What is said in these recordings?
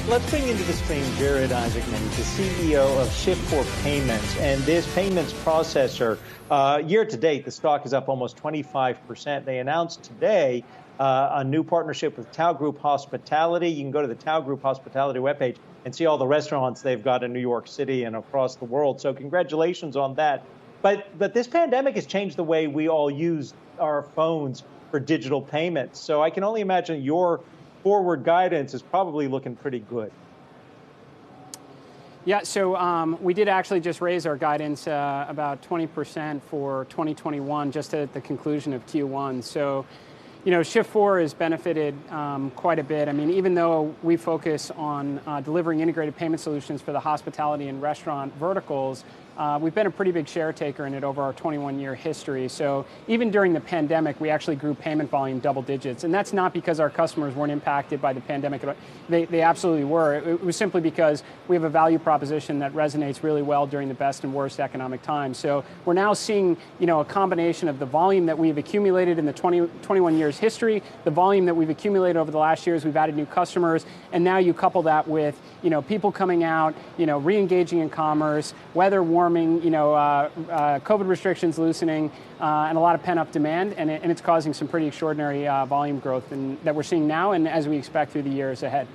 Let's bring into the stream Jared Isaacman, the CEO of Shift4 Payments. And this payments processor, year to date, the stock is up almost 25%. They announced today a new partnership with Tao Group Hospitality. You can go to the Tao Group Hospitality webpage and see all the restaurants they've got in New York City and across the world. So congratulations on that. But this pandemic has changed the way we all use our phones for digital payments. So I can only imagine your forward guidance is probably looking pretty good. Yeah, so we did actually just raise our guidance about 20% for 2021 just at the conclusion of Q1. So, you know, Shift4 has benefited quite a bit. I mean, even though we focus on delivering integrated payment solutions for the hospitality and restaurant verticals, we've been a pretty big share taker in it over our 21-year history. So even during the pandemic, we actually grew payment volume double digits. And that's not because our customers weren't impacted by the pandemic. They absolutely were. It was simply because we have a value proposition that resonates really well during the best and worst economic times. So we're now seeing, you know, a combination of the volume that we've accumulated in the 21 years history, the volume that we've accumulated over the last years. We've added new customers. And now you couple that with, you know, people coming out, you know, re-engaging in commerce, weather warming, you know, COVID restrictions loosening, and a lot of pent-up demand, and it's causing some pretty extraordinary volume growth that we're seeing now and as we expect through the years ahead.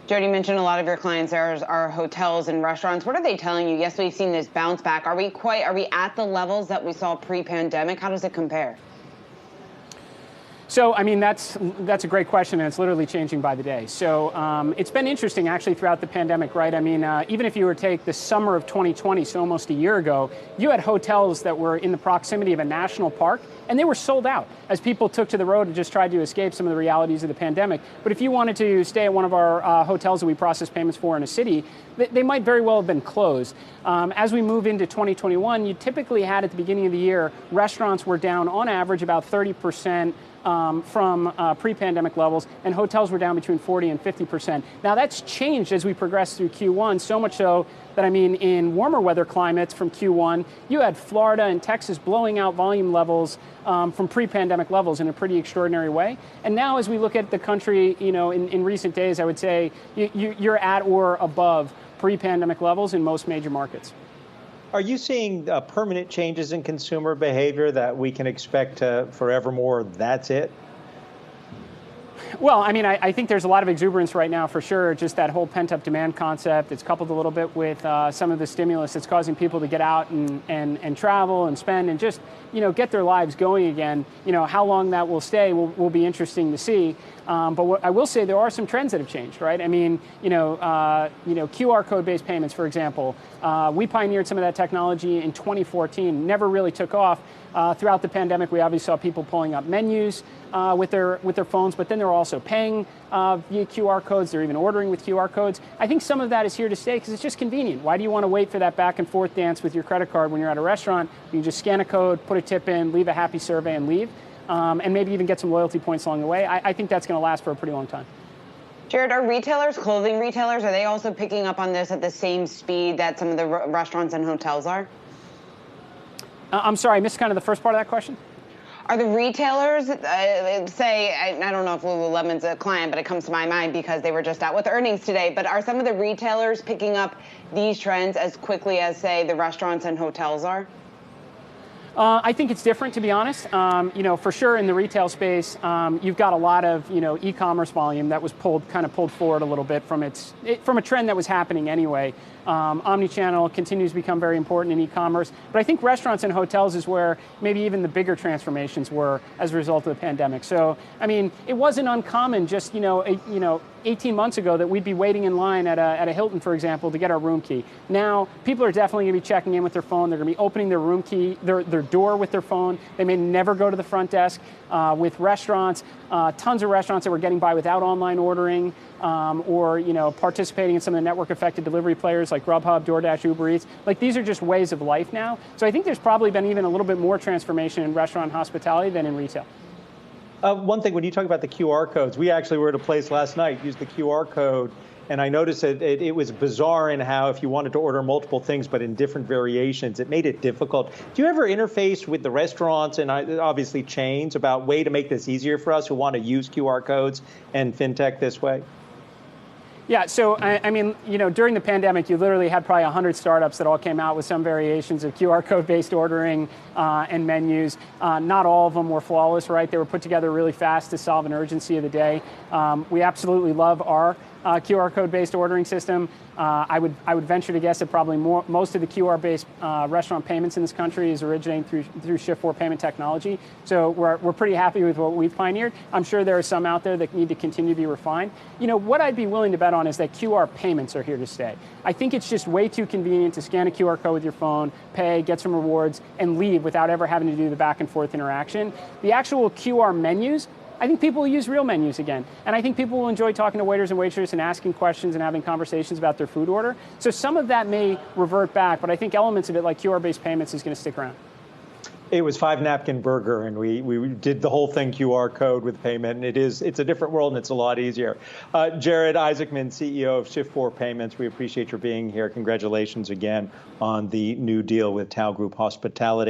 Jared, you mentioned a lot of your clients are hotels and restaurants. What are they telling you? Yes, we've seen this bounce back. Are we at the levels that we saw pre-pandemic? How does it compare? So, I mean, that's a great question, and it's literally changing by the day. So it's been interesting, actually, throughout the pandemic, right? I mean, even if you were to take the summer of 2020, so almost a year ago, you had hotels that were in the proximity of a national park, and they were sold out as people took to the road and just tried to escape some of the realities of the pandemic. But if you wanted to stay at one of our hotels that we process payments for in a city, they might very well have been closed. As we move into 2021, you typically had at the beginning of the year, restaurants were down on average about 30%. From pre-pandemic levels, and hotels were down between 40 and 50%. Now that's changed as we progress through Q1, so much so that, I mean, in warmer weather climates from Q1, you had Florida and Texas blowing out volume levels from pre-pandemic levels in a pretty extraordinary way. And now as we look at the country, you know, in recent days, I would say you're at or above pre-pandemic levels in most major markets. Are you seeing permanent changes in consumer behavior that we can expect forevermore? That's it? Well, I mean, I think there's a lot of exuberance right now for sure. Just that whole pent-up demand concept. It's coupled a little bit with some of the stimulus that's causing people to get out and travel and spend and just, you know, get their lives going again. You know, how long that will stay will be interesting to see. But what I will say, there are some trends that have changed, right? I mean, QR code-based payments, for example. We pioneered some of that technology in 2014. Never really took off. Throughout the pandemic, we obviously saw people pulling up menus with their phones, but then they're also paying via QR codes. They're even ordering with QR codes. I think some of that is here to stay because it's just convenient. Why do you want to wait for that back and forth dance with your credit card when you're at a restaurant? You can just scan a code, put a tip in, leave a happy survey, and leave. And maybe even get some loyalty points along the way. I think that's going to last for a pretty long time. Jared, are retailers, clothing retailers, are they also picking up on this at the same speed that some of the restaurants and hotels are? I'm sorry, I missed kind of the first part of that question. Are the retailers, say, I don't know if Lululemon's a client, but it comes to my mind because they were just out with earnings today, but are some of the retailers picking up these trends as quickly as, say, the restaurants and hotels are? I think it's different, to be honest. You know, for sure in the retail space, you've got a lot of, you know, e-commerce volume that was pulled forward a little bit from a trend that was happening anyway. Omnichannel continues to become very important in e-commerce, but I think restaurants and hotels is where maybe even the bigger transformations were as a result of the pandemic. So, I mean, it wasn't uncommon just, 18 months ago that we'd be waiting in line at a Hilton, for example, to get our room key. Now, people are definitely going to be checking in with their phone. They're going to be opening their room key, their door with their phone. They may never go to the front desk. With restaurants, tons of restaurants that were getting by without online ordering or, participating in some of the network-affected delivery players like Grubhub, DoorDash, Uber Eats. Like, these are just ways of life now. So I think there's probably been even a little bit more transformation in restaurant hospitality than in retail. One thing, when you talk about the QR codes, we actually were at a place last night, used the QR code, and I noticed that it was bizarre in how if you wanted to order multiple things but in different variations, it made it difficult. Do you ever interface with the restaurants and obviously chains about a way to make this easier for us who want to use QR codes and fintech this way? Yeah, so I mean, during the pandemic, you literally had probably 100 startups that all came out with some variations of QR code-based ordering and menus. Not all of them were flawless, right? They were put together really fast to solve an urgency of the day. We absolutely love our QR code-based ordering system. I would venture to guess that probably most of the QR-based restaurant payments in this country is originating through Shift4 payment technology. So we're pretty happy with what we've pioneered. I'm sure there are some out there that need to continue to be refined. What I'd be willing to bet on is that QR payments are here to stay. I think it's just way too convenient to scan a QR code with your phone, pay, get some rewards, and leave without ever having to do the back and forth interaction. The actual QR menus, I think people will use real menus again. And I think people will enjoy talking to waiters and waitresses and asking questions and having conversations about their food order. So some of that may revert back, but I think elements of it, like QR-based payments, is going to stick around. It was 5-napkin burger, and we did the whole thing QR code with payment, and it's a different world, and it's a lot easier. Jared Isaacman, CEO of Shift4 Payments, we appreciate your being here. Congratulations again on the new deal with Tao Group Hospitality.